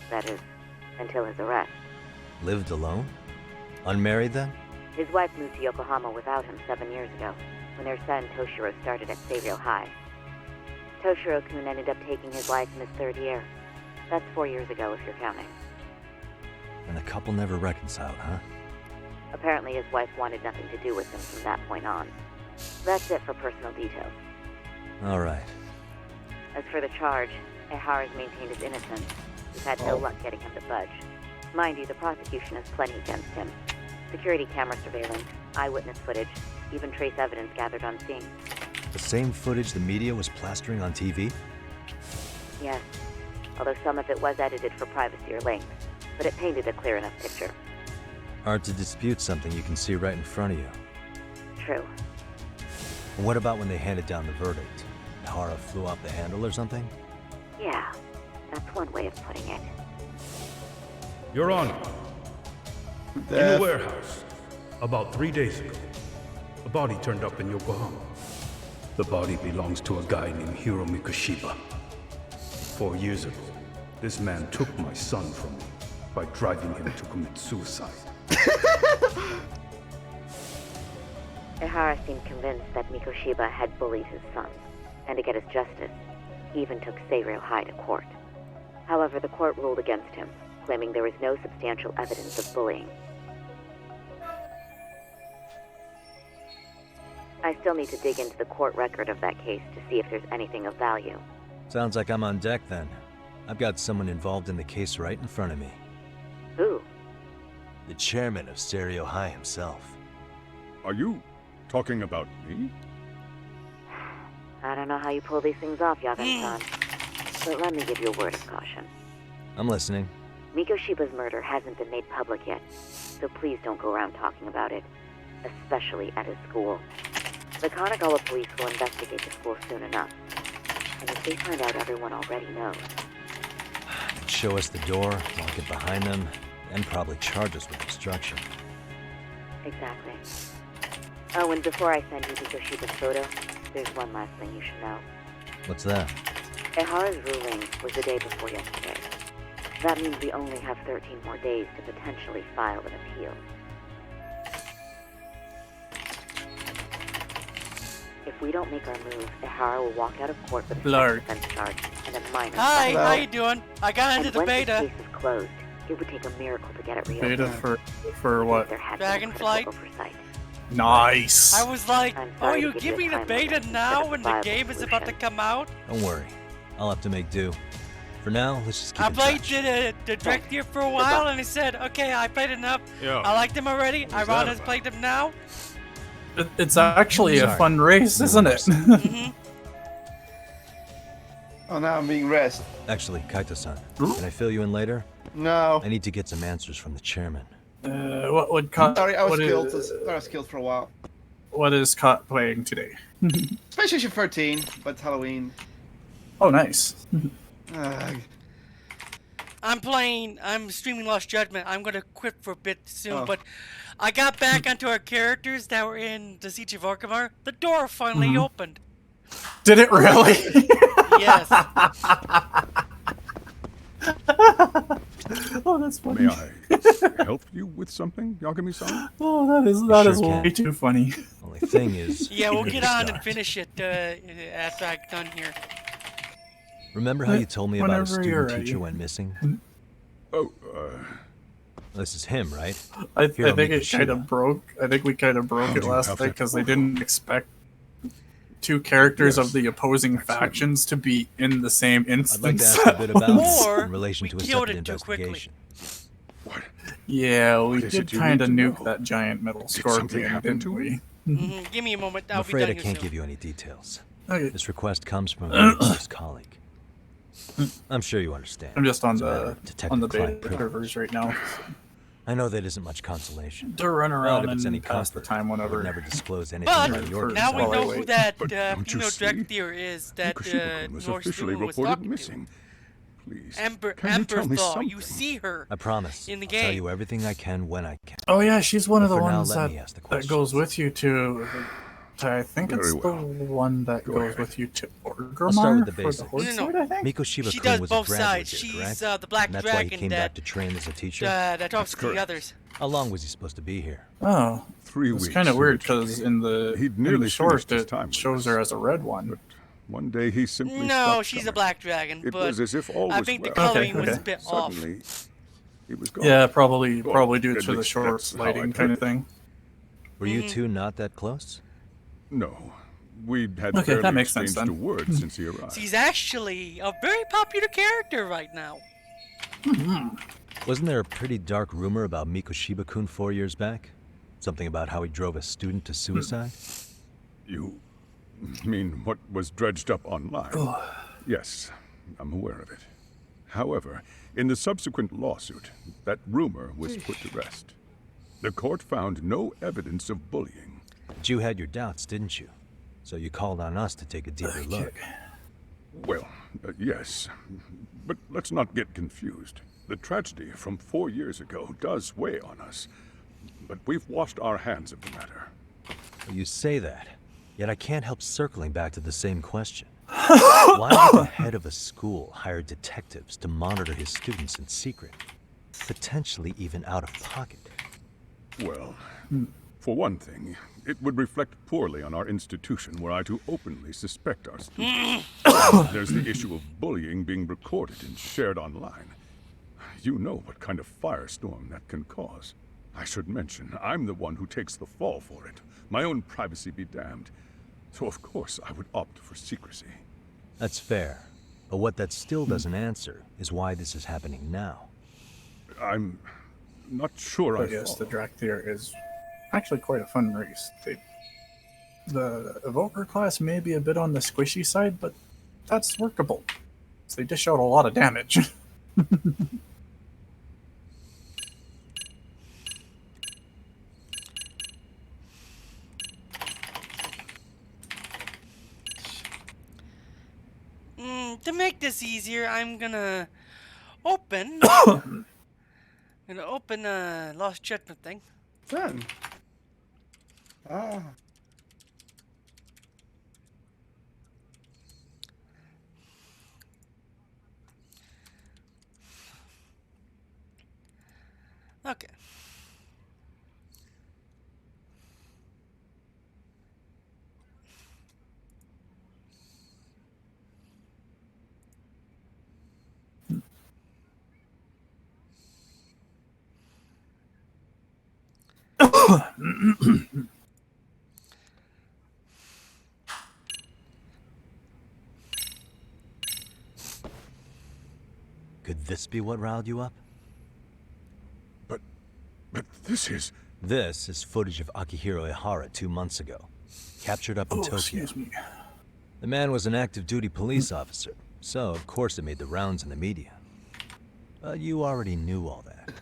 S19: That is, until his arrest.
S3: Lived alone? Unmarried then?
S19: His wife moved to Yokohama without him 7 years ago, when their son Toshiro started at Seiryo High. Toshiro-kun ended up taking his life in his 3rd year. That's 4 years ago, if you're counting.
S3: And the couple never reconciled, huh?
S19: Apparently his wife wanted nothing to do with him from that point on. That's it for personal details.
S3: All right.
S19: As for the charge, Ihara's maintained his innocence. We've had no luck getting him to budge. Mind you, the prosecution has plenty against him. Security camera surveillance, eyewitness footage, even trace evidence gathered on scene.
S3: The same footage the media was plastering on TV?
S19: Yes, although some of it was edited for privacy or length, but it painted a clear enough picture.
S3: Hard to dispute something you can see right in front of you.
S19: True.
S3: And what about when they handed down the verdict? Ihara flew off the handle or something?
S19: Yeah, that's one way of putting it.
S20: Your Honor, in a warehouse, about 3 days ago, a body turned up in Yokohama. The body belongs to a guy named Hiro Mikoshiba. 4 years ago, this man took my son from me by driving him to commit suicide.
S19: Ihara seemed convinced that Mikoshiba had bullied his son, and to get his justice, he even took Seiryo High to court. However, the court ruled against him, claiming there was no substantial evidence of bullying. I still need to dig into the court record of that case to see if there's anything of value.
S3: Sounds like I'm on deck then. I've got someone involved in the case right in front of me.
S19: Who?
S3: The chairman of Seiryo High himself.
S7: Are you talking about me?
S19: I don't know how you pull these things off, Yagan-san, but let me give you a word of caution.
S3: I'm listening.
S19: Mikoshiba's murder hasn't been made public yet, so please don't go around talking about it, especially at his school. The Kanagawa police will investigate the school soon enough, and if they find out everyone already knows...
S3: They'd show us the door, lock it behind them, and probably charge us with obstruction.
S19: Exactly. Oh, and before I send you Mikoshiba's photo, there's one last thing you should know.
S3: What's that?
S19: Ihara's ruling was the day before yesterday. That means we only have 13 more days to potentially file an appeal. If we don't make our move, Ihara will walk out of court with a self-defense charge and a minor...
S1: Hi, how you doing? I got into the beta.
S19: Once the case is closed, it would take a miracle to get it reopened.
S21: Beta for what?
S1: Dragonflight.
S21: Nice.
S1: I was like, oh, you
S19: to
S1: give
S19: give
S1: me
S19: you
S1: the
S19: a
S1: beta
S19: timeline
S1: now
S19: instead of
S1: when the
S19: viable
S1: game is about to come out?
S3: Don't worry. I'll have to make do. For now, let's just keep
S1: I
S3: in
S1: played
S3: touch.
S1: the direct here for a while, and he said, okay, I played enough.
S20: Yo.
S1: I liked him already. Iron has played him now.
S21: It's actually a fun race, isn't it?
S5: Oh, now I'm being rest.
S3: Actually, Kaito-san, can I fill you in later?
S5: No.
S3: I need to get some answers from the chairman.
S21: What would Kat?
S5: Sorry, I was
S21: what
S5: killed.
S21: is-
S5: I was killed for a while.
S21: What is Kat playing today?
S5: PlayStation 13, but it's Halloween.
S21: Oh, nice.
S1: I'm streaming Lost Judgment. I'm gonna quit for a bit soon,
S5: Oh.
S1: but I got back onto our characters that were in the Siege of Orgrimmar. The door finally opened.
S21: Did it really?
S1: Yes.
S21: Oh, that's funny.
S7: May I help you with something, Yagami-san?
S21: Oh, that is
S3: sure
S21: way too funny.
S3: Only thing is...
S1: Yeah, we'll get
S3: to
S1: on and
S3: start.
S1: finish it after I'm done here.
S3: Remember how you told me about a
S21: Whenever you're
S3: student teacher
S21: ready.
S3: went missing?
S7: Oh,
S3: This is him, right?
S21: I
S3: Hiro
S21: think it
S3: Mikoshima.
S21: kind of broke. I think we kind of broke
S3: How
S21: it
S3: do you
S21: last
S3: have
S21: night
S3: that
S21: because they didn't expect two characters of the opposing factions to be in the same instance.
S3: I'd like to ask a bit about
S1: Or
S3: in relation to a
S1: killed
S3: separate
S1: it too quickly.
S3: investigation.
S21: Yeah, we
S3: What is
S21: did
S3: it you
S21: kind of
S3: need to
S21: nuke
S3: know?
S21: that giant metal
S3: something
S21: scorpion,
S3: happen
S21: didn't
S3: to
S21: we?
S1: Give me a moment.
S3: I'm
S1: I'll be
S3: afraid
S1: done
S3: I
S1: here
S3: can't
S1: soon.
S3: give you any details.
S21: Okay.
S3: This request comes from a very close colleague. I'm sure you understand.
S21: I'm just on
S3: It's a matter
S21: the
S3: of Detective
S21: on the
S3: client
S21: beta
S3: privilege.
S21: servers right now.
S3: I know that isn't much consolation.
S21: To run
S3: But
S21: around
S3: if it's any
S21: and pass the
S3: comfort,
S21: time
S3: I
S21: whenever.
S3: would never disclose anything
S1: But
S3: about your
S1: now we
S3: case.
S1: know who that
S7: don't you see?
S1: director is that
S7: Mikoshima-kun was
S1: North
S7: officially
S1: Moon was
S7: reported
S1: talking
S7: missing. Please,
S1: to. Emperor
S7: can you tell me
S1: Thaw, you
S7: something?
S1: see her
S3: I promise.
S1: in the
S3: I'll tell
S1: game.
S3: you everything I can when I can.
S21: Oh yeah, she's one of
S3: But
S21: the
S3: for now,
S21: ones
S3: let
S21: that,
S3: me ask the
S21: that goes with you to. I think
S7: Very
S21: it's
S7: well.
S21: the one that
S7: Go
S21: goes
S7: ahead.
S21: with you to
S3: I'll start with the
S21: Orgrimmar for the
S3: basics.
S21: Horde Sword, I think.
S3: Mikoshima
S1: She
S3: Kun
S1: does
S3: was
S1: both
S3: a graduate
S1: sides.
S3: here,
S1: She's
S3: correct?
S1: the black
S3: and that's why he
S1: dragon
S3: came
S1: that
S3: back to train as a teacher.
S1: that talks to the
S7: correct.
S1: others.
S3: How long was he supposed to be here?
S21: Oh,
S7: 3
S21: it's
S7: weeks.
S21: kind of
S7: he
S21: weird
S7: told
S21: because
S7: me.
S21: in the
S7: He'd nearly
S21: short
S7: finished his
S21: it
S7: time with
S21: shows
S7: us.
S21: her as a red one.
S7: One day he simply
S1: No,
S7: stopped
S1: she's a
S7: coming.
S1: black dragon,
S7: It
S1: but
S7: was as if all
S1: I
S7: was
S1: think the
S7: well.
S1: coloring was
S21: Okay.
S1: a bit off.
S7: Suddenly, he was gone.
S21: Yeah, probably
S7: Well,
S21: due
S7: at
S21: to the
S7: least
S21: short
S7: that's how I'd
S21: lighting
S7: heard
S21: kind of
S7: it.
S21: thing.
S3: Were you two not that close?
S7: No, we'd had
S21: Okay, that
S7: barely
S21: makes sense
S7: exchanged a
S21: then.
S7: word since he arrived.
S1: She's actually a very popular character right now.
S3: Wasn't there a pretty dark rumor about Mikoshima-kun 4 years back? Something about how he drove a student to suicide?
S7: You mean what was dredged up online? Yes, I'm aware of it. However, in the subsequent lawsuit, that rumor was put to rest. The court found no evidence of bullying.
S3: But you had your doubts, didn't you? So you called on us to take a deeper look.
S7: Well, yes, but let's not get confused. The tragedy from 4 years ago does weigh on us, but we've washed our hands of the matter.
S3: You say that, yet I can't help circling back to the same question. Why would the head of a school hire detectives to monitor his students in secret? Potentially even out of pocket.
S7: Well, for one thing, it would reflect poorly on our institution were I to openly suspect our students. There's the issue of bullying being recorded and shared online. You know what kind of firestorm that can cause. I should mention, I'm the one who takes the fall for it. My own privacy be damned. So of course I would opt for secrecy.
S3: That's fair. But what that still doesn't answer is why this is happening now.
S7: I'm not sure
S21: But
S7: I
S21: yes, the
S7: follow.
S21: Drakthir is actually quite a fun race. The Evoker class may be a bit on the squishy side, but that's workable. So they dish out a lot of damage.
S1: To make this easier, I'm gonna open. Gonna open Lost Judgment thing.
S5: Done. Ah.
S1: Okay.
S3: Could this be what riled you up?
S7: But this is...
S3: This is footage of Akihiro Ihara 2 months ago. Captured up in Tokyo.
S21: Excuse me.
S3: The man was an active duty police officer, so of course it made the rounds in the media. But you already knew all that.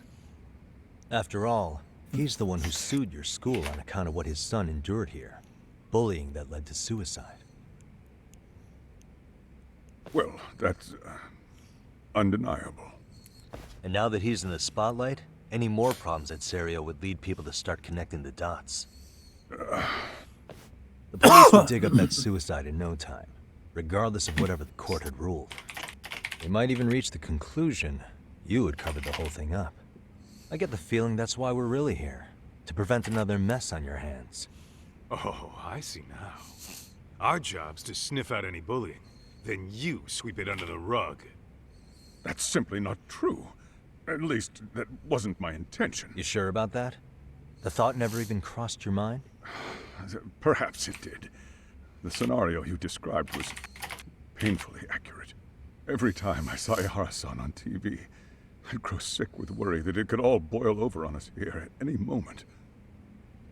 S3: After all, he's the one who sued your school on account of what his son endured here. Bullying that led to suicide.
S7: Well, that's undeniable.
S3: And now that he's in the spotlight, any more problems at Serio would lead people to start connecting the dots. The police would dig up that suicide in no time, regardless of whatever the court had ruled. They might even reach the conclusion you had covered the whole thing up. I get the feeling that's why we're really here, to prevent another mess on your hands.
S2: Oh, I see now. Our job's to sniff out any bullying. Then you sweep it under the rug.
S7: That's simply not true. At least, that wasn't my intention.
S3: You sure about that? The thought never even crossed your mind?
S7: Perhaps it did. The scenario you described was painfully accurate. Every time I saw Ihara-san on TV, I'd grow sick with worry that it could all boil over on us here at any moment.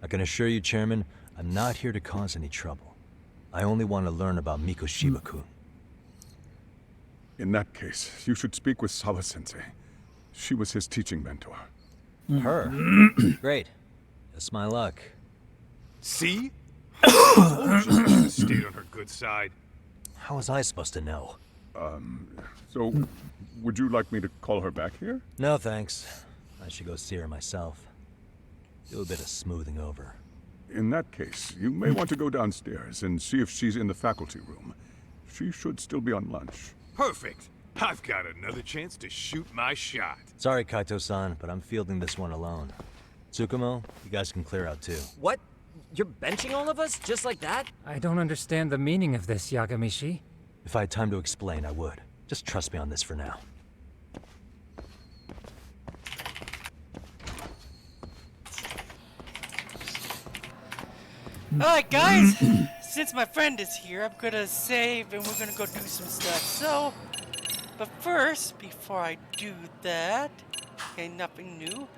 S3: I can assure you, Chairman, I'm not here to cause any trouble. I only want to learn about Mikoshiba-kun.
S7: In that case, you should speak with Sawa-sensei. She was his teaching mentor.
S3: Her? Great. That's my luck.
S2: See? I told you she stayed on her good side.
S3: How was I supposed to know?
S7: So, would you like me to call her back here?
S3: No, thanks. I should go see her myself. Do a bit of smoothing over.
S7: In that case, you may want to go downstairs and see if she's in the faculty room. She should still be on lunch.
S2: Perfect. I've got another chance to shoot my shot.
S3: Sorry, Kaito-san, but I'm fielding this one alone. Tsukumo, you guys can clear out too.
S8: What? You're benching all of us just like that?
S9: I don't understand the meaning of this, Yagamishi.
S3: If I had time to explain, I would. Just trust me on this for now.
S1: Alright, guys. Since my friend is here, I'm gonna save and we're gonna go do some stuff. So, but first, before I do that, okay, nothing new.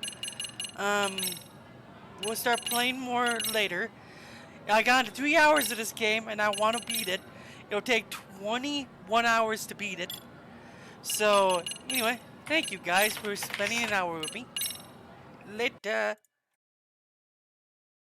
S1: We'll start playing more later. I got 3 hours of this game and I want to beat it. It'll take 21 hours to beat it. So, anyway, thank you guys for spending an hour with me. Later.